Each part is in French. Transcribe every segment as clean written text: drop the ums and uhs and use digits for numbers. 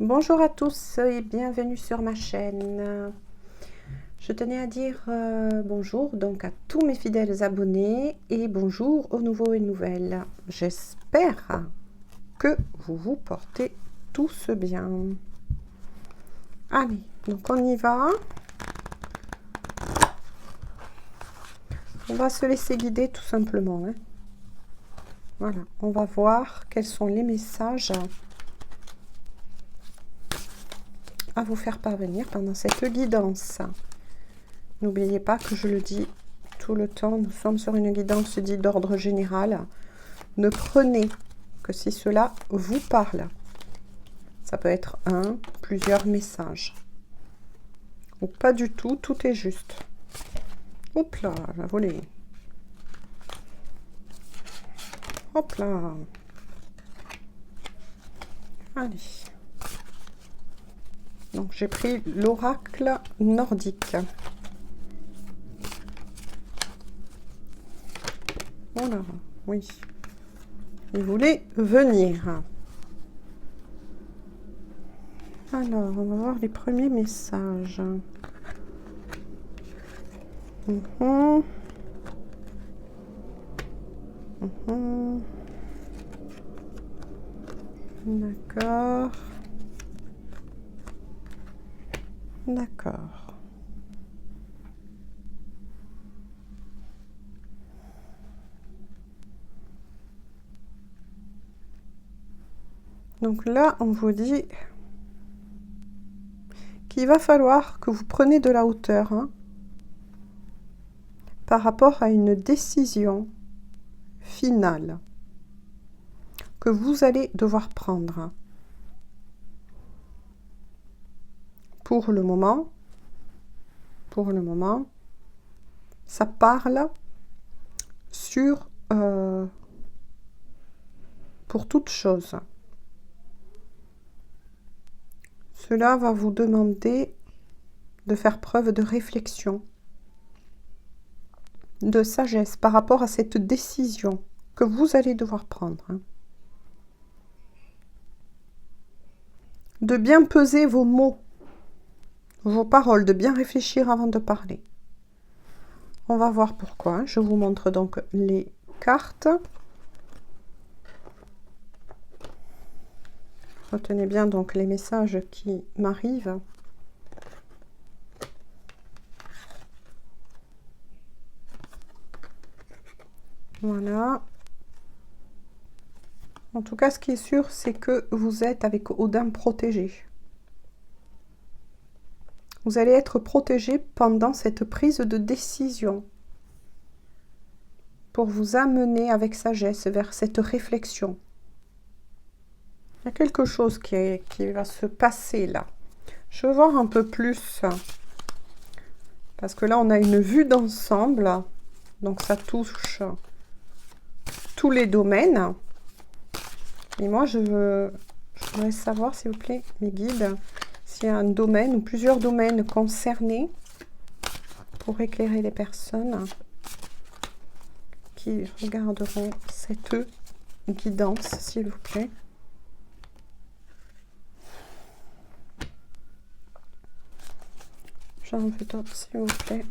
Bonjour à tous et bienvenue sur ma chaîne. Je tenais à dire bonjour donc à tous mes fidèles abonnés et bonjour aux nouveaux et nouvelles. J'espère que vous vous portez tous bien. Allez, donc on y va. On va se laisser guider tout simplement. Hein. Voilà, on va voir quels sont les messages à vous faire parvenir pendant cette guidance. N'oubliez pas que je le dis tout le temps, nous sommes sur une guidance dite d'ordre général. Ne prenez que si cela vous parle. Ça peut être un, plusieurs messages. Ou pas du tout, tout est juste. Hop là, la volée. Hop là. Allez. Donc j'ai pris l'oracle nordique. Voilà, oui. Il voulait venir. Alors, on va voir les premiers messages. D'accord. D'accord. Donc là, on vous dit qu'il va falloir que vous preniez de la hauteur par rapport à une décision finale que vous allez devoir prendre. Pour le moment, ça parle sur pour toute chose. Cela va vous demander de faire preuve de réflexion, de sagesse par rapport à cette décision que vous allez devoir prendre. De bien peser vos mots, vos paroles, de bien réfléchir avant de parler. On va voir pourquoi. Je vous montre donc les cartes. Retenez bien donc les messages qui m'arrivent. Voilà. En tout cas, ce qui est sûr, c'est que vous êtes avec Odin protégé. Vous allez être protégé pendant cette prise de décision pour vous amener avec sagesse vers cette réflexion. Il y a quelque chose qui va se passer là. Je veux voir un peu plus. Parce que là, on a une vue d'ensemble. Donc, ça touche tous les domaines. Et moi, je voudrais savoir, s'il vous plaît, mes guides, s'il y a un domaine ou plusieurs domaines concernés pour éclairer les personnes qui regarderont cette guidance, s'il vous plaît. J'en veux d'autres, s'il vous plaît.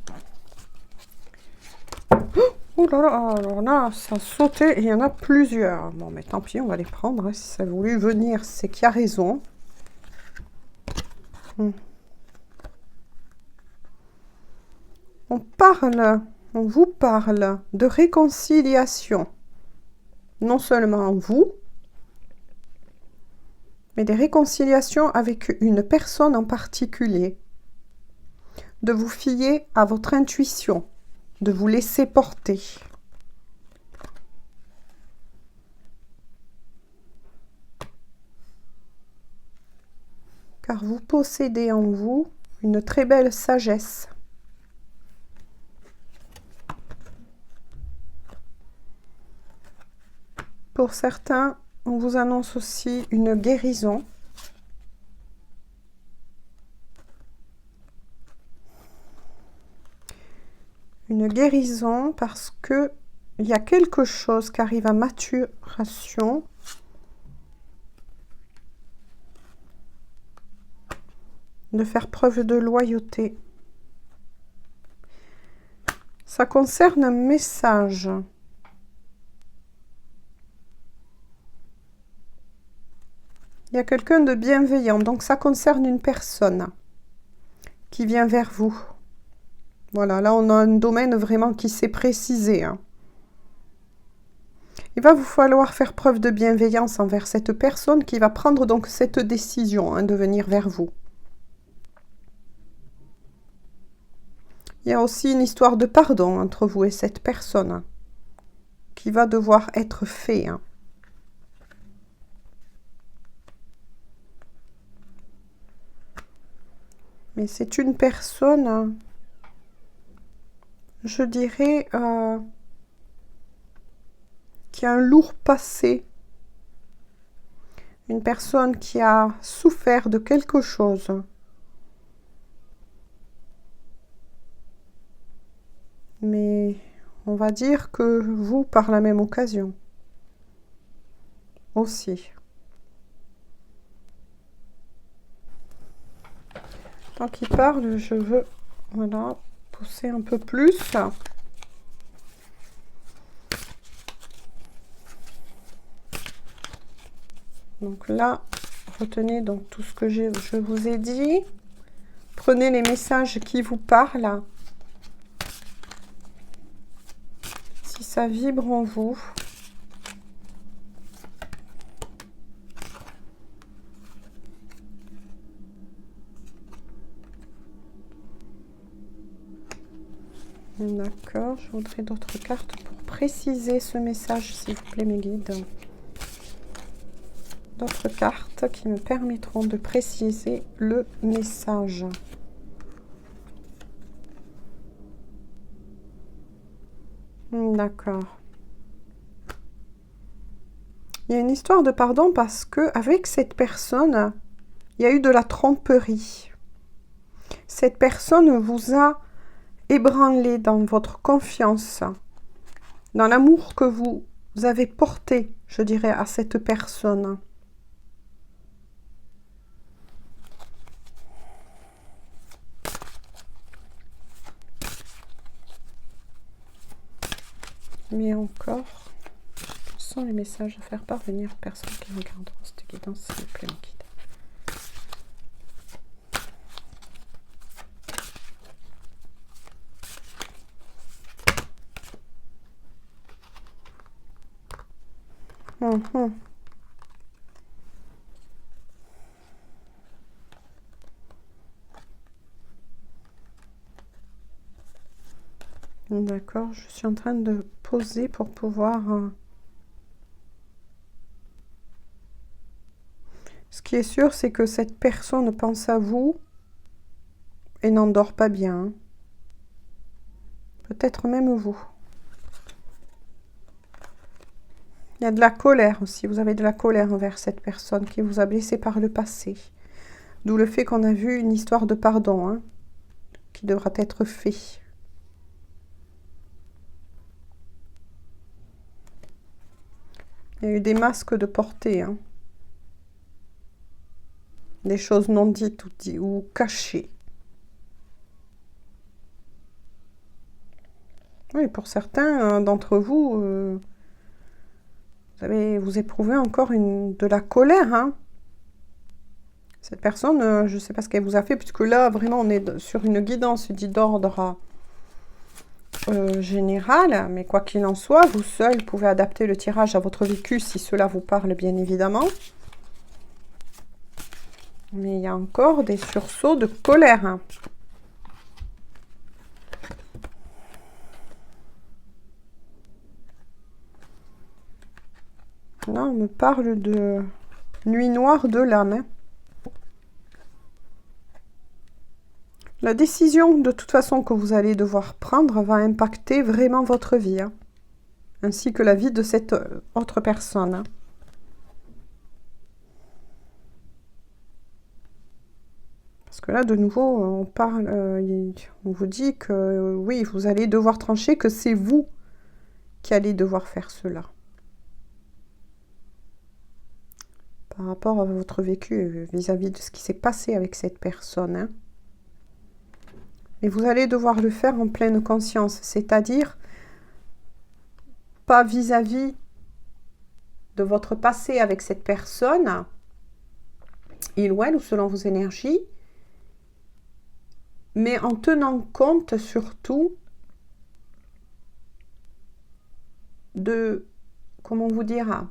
Oh là là, alors là, ça a sauté et il y en a plusieurs. Bon, mais tant pis, on va les prendre. Si ça a voulu venir, c'est qu'il y a raison. On vous parle de réconciliation. Non seulement vous, mais des réconciliations avec une personne en particulier. De vous fier à votre intuition. De vous laisser porter. Car vous possédez en vous une très belle sagesse. Pour certains, on vous annonce aussi une guérison. Une guérison parce que il y a quelque chose qui arrive à maturation de faire preuve de loyauté. Ça concerne un message. Il y a quelqu'un de bienveillant, donc ça concerne une personne qui vient vers vous. Voilà, là on a un domaine vraiment qui s'est précisé. Hein. Il va vous falloir faire preuve de bienveillance envers cette personne qui va prendre donc cette décision de venir vers vous. Il y a aussi une histoire de pardon entre vous et cette personne qui va devoir être fait. Hein. Mais c'est une personne, je dirais, qui a un lourd passé. Une personne qui a souffert de quelque chose. Mais on va dire que vous, par la même occasion, aussi. Tant qu'il parle, je veux, voilà, pousser un peu plus. Donc là, retenez donc tout ce que je vous ai dit. Prenez les messages qui vous parlent. Si ça vibre en vous. D'accord, je voudrais d'autres cartes pour préciser ce message, s'il vous plaît, mes guides. D'autres cartes qui me permettront de préciser le message. D'accord. Il y a une histoire de pardon parce que avec cette personne, il y a eu de la tromperie. Cette personne vous a ébranlé dans votre confiance, dans l'amour que vous avez porté, je dirais, à cette personne. Mais encore, quels sont les messages à faire parvenir aux personnes qui regardent cette guidance, s'il vous plaît, mon guide. D'accord, je suis en train de poser pour pouvoir... Ce qui est sûr, c'est que cette personne pense à vous et n'endort pas bien. Peut-être même vous. Il y a de la colère aussi. Vous avez de la colère envers cette personne qui vous a blessé par le passé. D'où le fait qu'on a vu une histoire de pardon qui devra être fait. Il y a eu des masques de portée. Des choses non dites ou cachées. Oui, pour certains d'entre vous, vous éprouvez encore de la colère. Cette personne, je ne sais pas ce qu'elle vous a fait, puisque là, vraiment, on est sur une guidance dit d'ordre général. Mais quoi qu'il en soit, vous seul pouvez adapter le tirage à votre vécu si cela vous parle, bien évidemment. Mais il y a encore des sursauts de colère. Là, on me parle de nuit noire de l'âme. La décision, de toute façon, que vous allez devoir prendre va impacter vraiment votre vie, ainsi que la vie de cette autre personne. Parce que là, de nouveau, on parle, on vous dit que oui, vous allez devoir trancher, que c'est vous qui allez devoir faire cela. par rapport à votre vécu vis-à-vis de ce qui s'est passé avec cette personne. Hein. Et vous allez devoir le faire en pleine conscience, c'est-à-dire pas vis-à-vis de votre passé avec cette personne, il ou elle, ou selon vos énergies, mais en tenant compte surtout de, comment vous dire,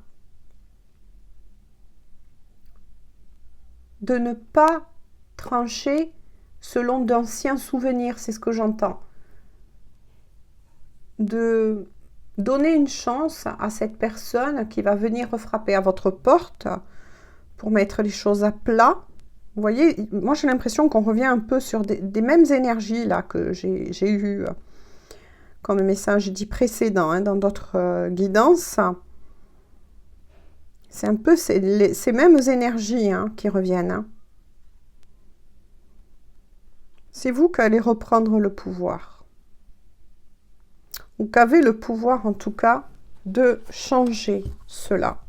de ne pas trancher selon d'anciens souvenirs, c'est ce que j'entends. De donner une chance à cette personne qui va venir frapper à votre porte pour mettre les choses à plat. Vous voyez, moi j'ai l'impression qu'on revient un peu sur des mêmes énergies là que j'ai eu comme message dit précédent hein, dans d'autres guidances. C'est un peu ces mêmes énergies hein, qui reviennent. Hein. C'est vous qui allez reprendre le pouvoir. Ou qu'avez le pouvoir en tout cas de changer cela.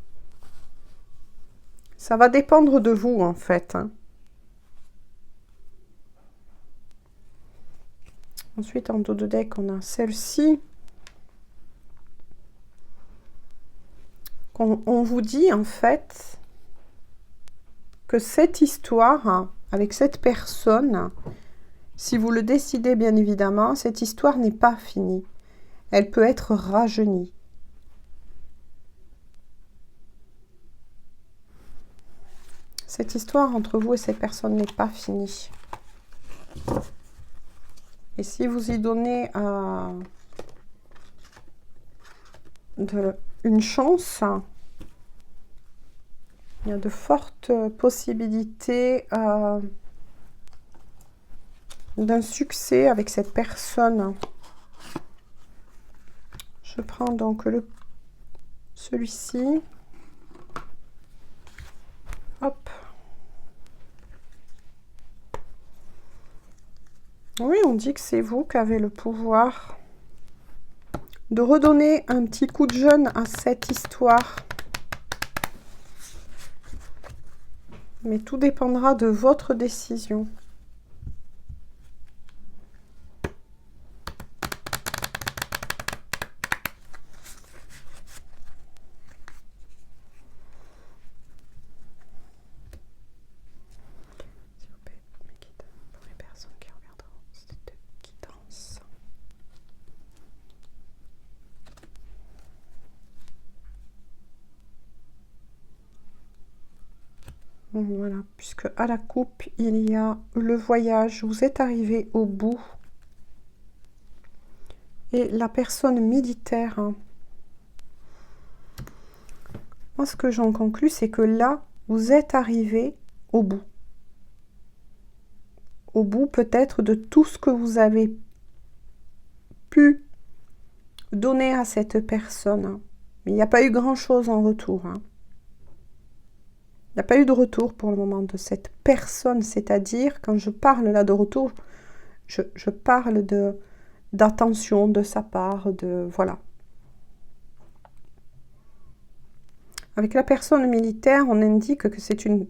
Ça va dépendre de vous en fait. Hein. Ensuite en dos de deck on a celle-ci. On vous dit en fait que cette histoire hein, avec cette personne, si vous le décidez bien évidemment, cette histoire n'est pas finie. Elle peut être rajeunie. Cette histoire entre vous et cette personne n'est pas finie. Et si vous y donnez une chance, il y a de fortes possibilités d'un succès avec cette personne. Je prends donc celui-ci. Hop. Oui, on dit que c'est vous qui avez le pouvoir de redonner un petit coup de jeune à cette histoire. Mais tout dépendra de votre décision. S'il vous plaît, mes guides, pour les personnes qui regarderont cette guidance. Voilà, puisque à la coupe, il y a le voyage. Vous êtes arrivé au bout. Et la personne militaire. Hein. Moi, ce que j'en conclus, c'est que là, vous êtes arrivé au bout. Au bout, peut-être, de tout ce que vous avez pu donner à cette personne. Mais il n'y a pas eu grand-chose en retour. Hein. Il n'y a pas eu de retour pour le moment de cette personne, c'est-à-dire, quand je parle là de retour, je parle d'attention de sa part, de voilà. Avec la personne militaire, on indique que c'est une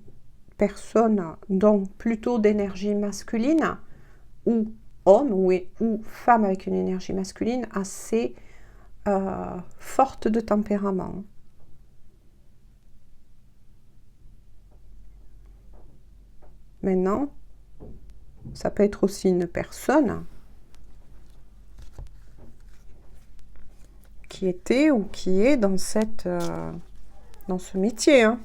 personne donc plutôt d'énergie masculine, ou homme ou femme avec une énergie masculine assez forte de tempérament. Maintenant, ça peut être aussi une personne qui était ou qui est dans dans ce métier. Hein.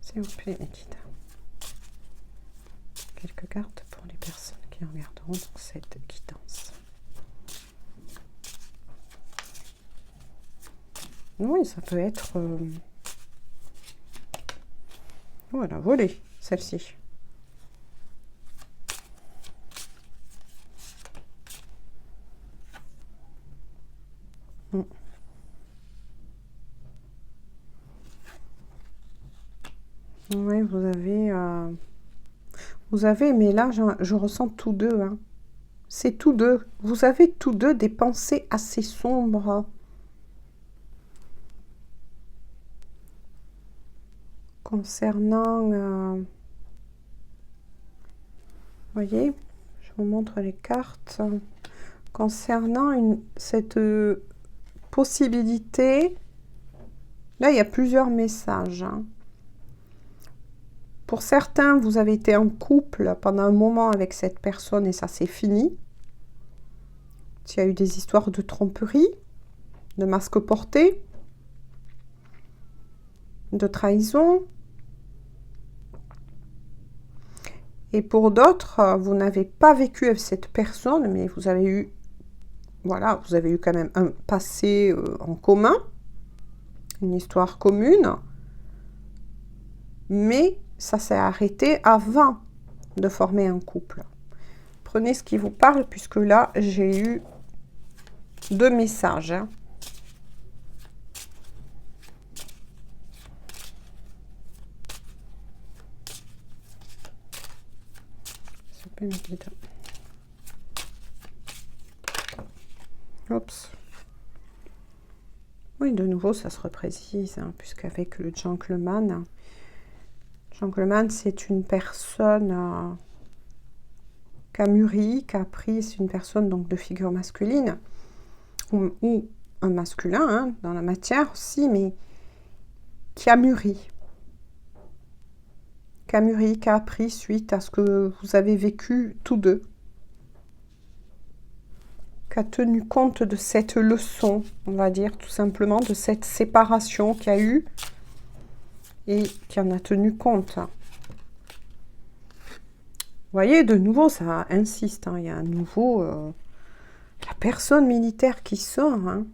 S'il vous plaît, mes guides. Quelques cartes pour les personnes qui regarderont cette guidance. Oui, ça peut être... Voilà, volée, celle-ci. Oui, vous avez, mais là, je ressens tous deux. Hein. C'est tous deux. Vous avez tous deux des pensées assez sombres. concernant, voyez, je vous montre les cartes, concernant cette possibilité. Là, il y a plusieurs messages, hein. Pour certains, vous avez été en couple pendant un moment avec cette personne et ça c'est fini. Il y a eu des histoires de tromperie, de masque porté, de trahison. Et pour d'autres, vous n'avez pas vécu avec cette personne, mais vous avez eu, voilà, vous avez eu quand même un passé en commun, une histoire commune, mais ça s'est arrêté avant de former un couple. Prenez ce qui vous parle, puisque là, j'ai eu 2 messages, hein. Oups. Oui, de nouveau, ça se reprécise, hein, puisqu'avec le gentleman, c'est une personne qui a mûri, qui a pris, c'est une personne donc de figure masculine, ou un masculin, hein, dans la matière aussi, mais qui a mûri. Qui a appris suite à ce que vous avez vécu tous deux. Qui a tenu compte de cette leçon, on va dire, tout simplement, de cette séparation qu'il y a eu et qui en a tenu compte. Vous voyez, de nouveau, ça insiste, hein, il y a à nouveau la personne militaire qui sort, hein.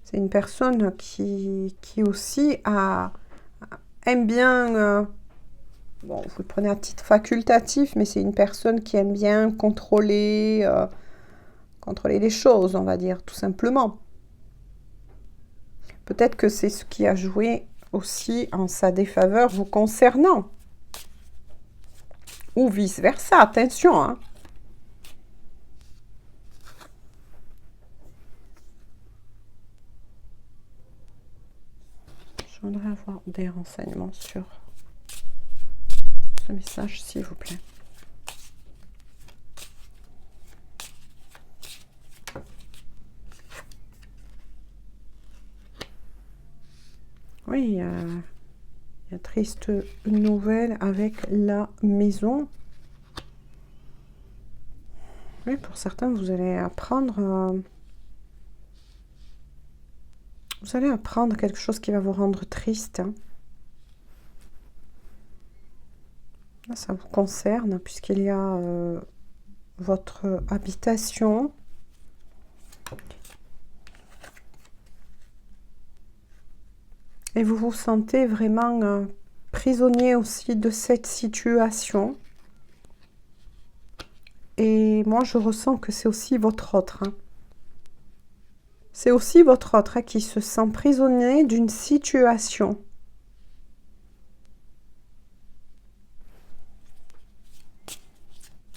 C'est une personne qui aussi aime bien, bon, vous le prenez à titre facultatif, mais c'est une personne qui aime bien contrôler les choses, on va dire, tout simplement. Peut-être que c'est ce qui a joué aussi en sa défaveur vous concernant. Ou vice-versa, attention, hein. Je voudrais avoir des renseignements sur ce message, s'il vous plaît. Oui, il y a triste nouvelle avec la maison. Oui, pour certains, vous allez apprendre... vous allez apprendre quelque chose qui va vous rendre triste, hein. Là, ça vous concerne, puisqu'il y a votre habitation. Et vous vous sentez vraiment prisonnier aussi de cette situation. Et moi, je ressens que c'est aussi votre autre, hein. C'est aussi votre autre, hein, qui se sent prisonnier d'une situation.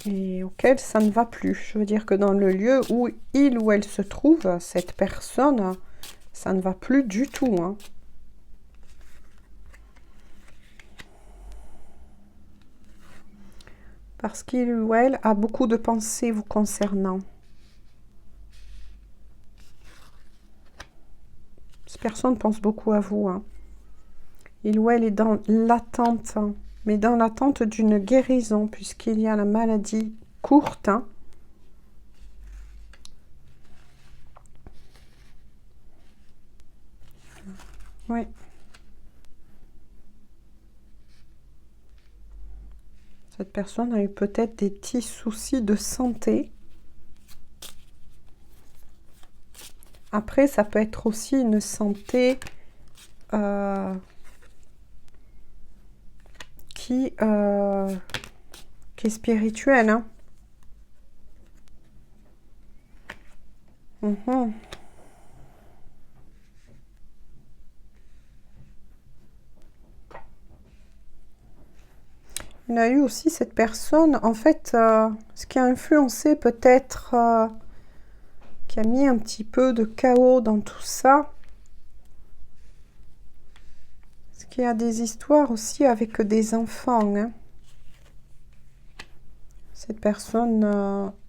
Et auquel ça ne va plus. Je veux dire que dans le lieu où il ou elle se trouve, cette personne, ça ne va plus du tout, hein. Parce qu'il ou elle a beaucoup de pensées vous concernant. Cette personne pense beaucoup à vous, hein. Il ou elle est dans l'attente, hein, mais dans l'attente d'une guérison, puisqu'il y a la maladie courte, hein. Oui. Cette personne a eu peut-être des petits soucis de santé. Après, ça peut être aussi une santé qui est spirituelle, hein. Il y a eu aussi cette personne, en fait, ce qui a influencé peut-être, qui a mis un petit peu de chaos dans tout ça, qu'il y a des histoires aussi avec des enfants, hein. Cette personne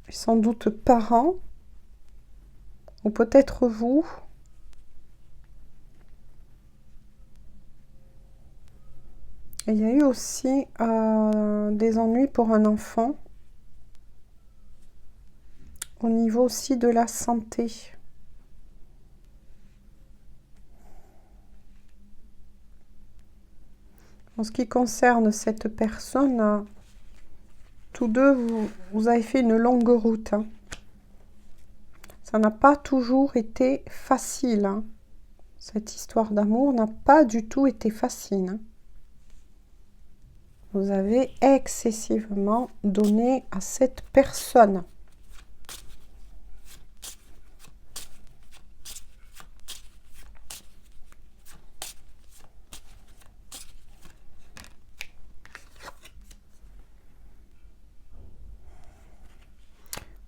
est sans doute parent, ou peut-être vous. Et il y a eu aussi des ennuis pour un enfant, au niveau aussi de la santé. En ce qui concerne cette personne, tous deux, vous avez fait une longue route, hein. Ça n'a pas toujours été facile, hein. Cette histoire d'amour n'a pas du tout été facile, hein. Vous avez excessivement donné à cette personne.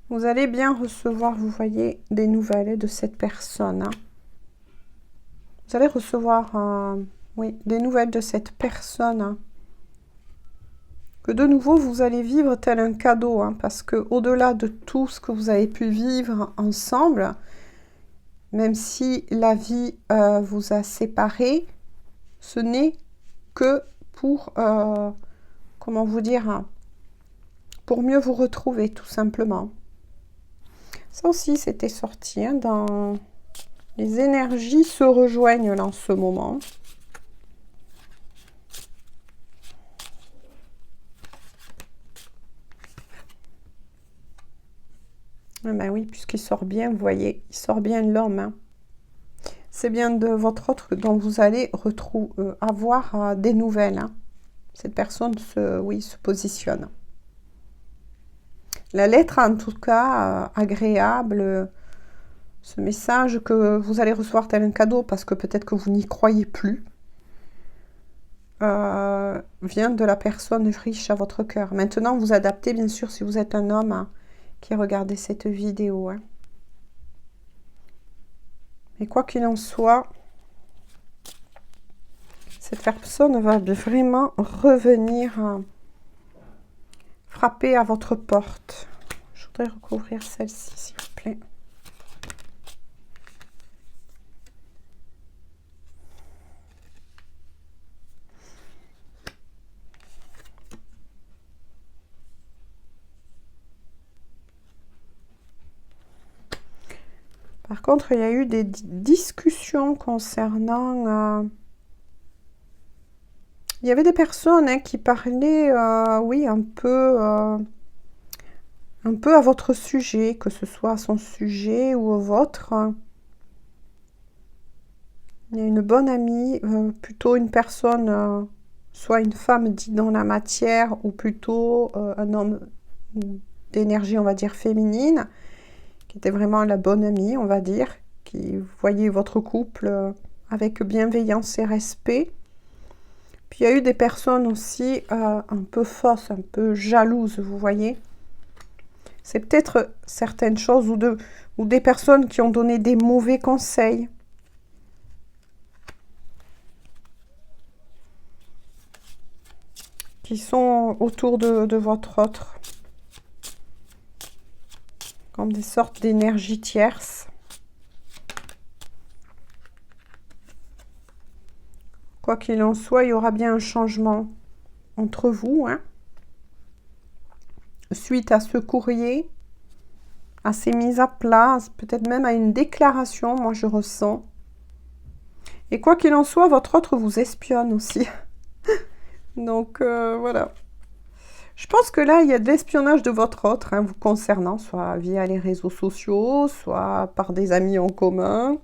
Vous allez bien recevoir, vous voyez, des nouvelles de cette personne, hein. Vous allez recevoir, oui, des nouvelles de cette personne, hein. Que de nouveau, vous allez vivre tel un cadeau, hein, parce que au-delà de tout ce que vous avez pu vivre ensemble, même si la vie vous a séparés, ce n'est que pour, comment vous dire, hein, pour mieux vous retrouver, tout simplement. Ça aussi, c'était sorti, hein, dans les énergies se rejoignent là en ce moment. Ah ben oui, puisqu'il sort bien, vous voyez, il sort bien l'homme, hein. C'est bien de votre autre dont vous allez avoir des nouvelles, hein. Cette personne oui, se positionne. La lettre, en tout cas, agréable, ce message que vous allez recevoir tel un cadeau, parce que peut-être que vous n'y croyez plus, vient de la personne riche à votre cœur. Maintenant, vous adaptez, bien sûr, si vous êtes un homme, hein, qui regardez cette vidéo, hein. Mais quoi qu'il en soit, cette personne va vraiment revenir frapper à votre porte. Je voudrais recouvrir celle-ci, s'il vous plaît. Par contre, il y a eu des discussions concernant... il y avait des personnes, hein, qui parlaient, oui, un peu à votre sujet, que ce soit à son sujet ou au vôtre. Il y a une bonne amie, plutôt une personne, soit une femme dite dans la matière, ou plutôt un homme d'énergie, on va dire, féminine, qui était vraiment la bonne amie, on va dire, qui voyait votre couple avec bienveillance et respect. Puis il y a eu des personnes aussi un peu fausses, un peu jalouses, vous voyez. C'est peut-être certaines choses ou des personnes qui ont donné des mauvais conseils. Qui sont autour de votre autre. Comme des sortes d'énergie tierces. Quoi qu'il en soit, il y aura bien un changement entre vous, hein. Suite à ce courrier, à ces mises à plat, peut-être même à une déclaration, moi je ressens. Et quoi qu'il en soit, votre autre vous espionne aussi. Donc voilà. Je pense que là, il y a de l'espionnage de votre autre, hein, vous concernant, soit via les réseaux sociaux, soit par des amis en commun.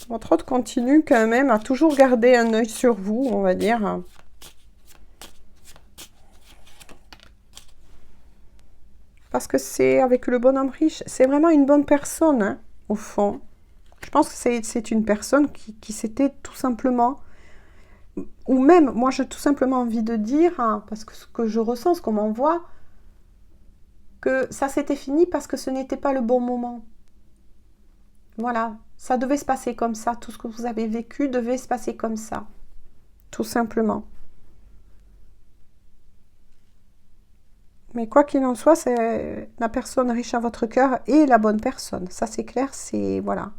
Votre autre continue quand même à toujours garder un œil sur vous, on va dire. Parce que c'est avec le bonhomme riche, c'est vraiment une bonne personne, hein, au fond. Je pense que c'est une personne qui s'était tout simplement... Ou même, moi j'ai tout simplement envie de dire, hein, parce que ce que je ressens, ce qu'on m'envoie, que ça s'était fini parce que ce n'était pas le bon moment. Voilà, ça devait se passer comme ça, tout ce que vous avez vécu devait se passer comme ça. tout simplement. Mais quoi qu'il en soit, c'est la personne riche à votre cœur et la bonne personne. Ça, c'est clair, c'est voilà.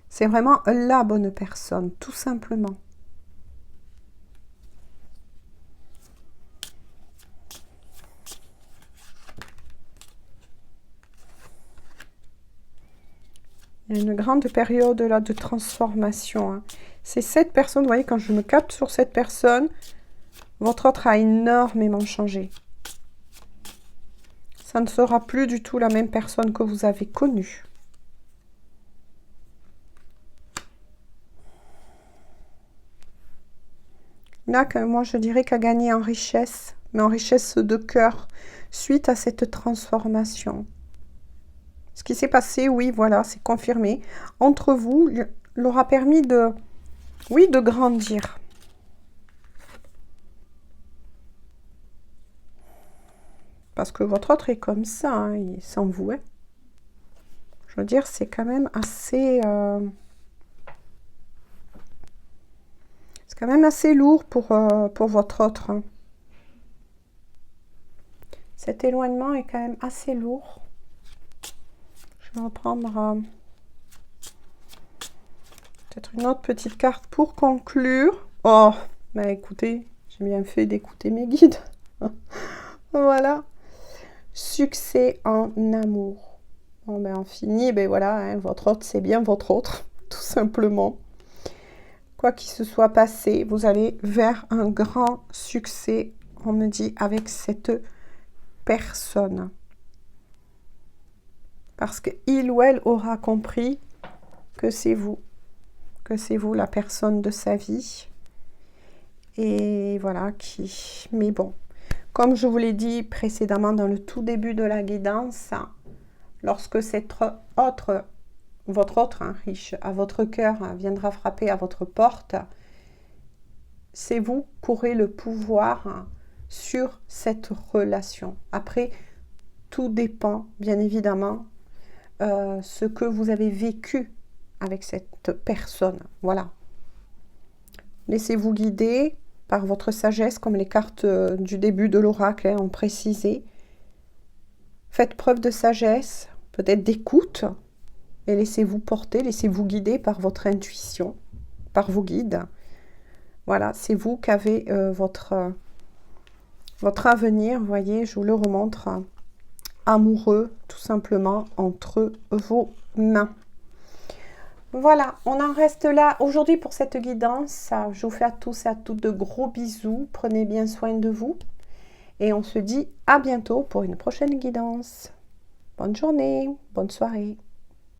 C'est vraiment la bonne personne, tout simplement. Il y a une grande période là de transformation. Hein. C'est cette personne, vous voyez, quand je me capte sur cette personne, votre autre a énormément changé. Ça ne sera plus du tout la même personne que vous avez connue. Là, moi, je dirais qu'à gagner en richesse, mais en richesse de cœur, suite à cette transformation. Ce qui s'est passé, oui, voilà, c'est confirmé. Entre vous, l'aura permis de, oui, de grandir. Parce que votre autre est comme ça, hein, il s'en vouait. Je veux dire, c'est quand même assez... c'est quand même assez lourd pour votre autre. Hein. Cet éloignement est quand même assez lourd. Je vais reprendre peut-être une autre petite carte pour conclure. Oh, bah écoutez, j'ai bien fait d'écouter mes guides. Voilà. Succès en amour. Bon, ben on finit, ben voilà, hein, votre autre, c'est bien votre autre, tout simplement. Quoi qu'il se soit passé, vous allez vers un grand succès, on me dit, avec cette personne. Parce qu'il ou elle aura compris que c'est vous la personne de sa vie. Et voilà, mais bon, comme je vous l'ai dit précédemment dans le tout début de la guidance, lorsque votre autre hein, riche à votre cœur hein, viendra frapper à votre porte, c'est vous qui aurez le pouvoir hein, sur cette relation. Après, tout dépend, bien évidemment, ce que vous avez vécu avec cette personne. Voilà. Laissez-vous guider par votre sagesse, comme les cartes du début de l'oracle hein, ont précisé. Faites preuve de sagesse, peut-être d'écoute, et laissez-vous porter, laissez-vous guider par votre intuition, par vos guides. Voilà, c'est vous qui avez votre avenir, vous voyez, je vous le remontre, amoureux, tout simplement, entre vos mains. Voilà, on en reste là aujourd'hui pour cette guidance. Je vous fais à tous et à toutes de gros bisous. Prenez bien soin de vous. Et on se dit à bientôt pour une prochaine guidance. Bonne journée, bonne soirée.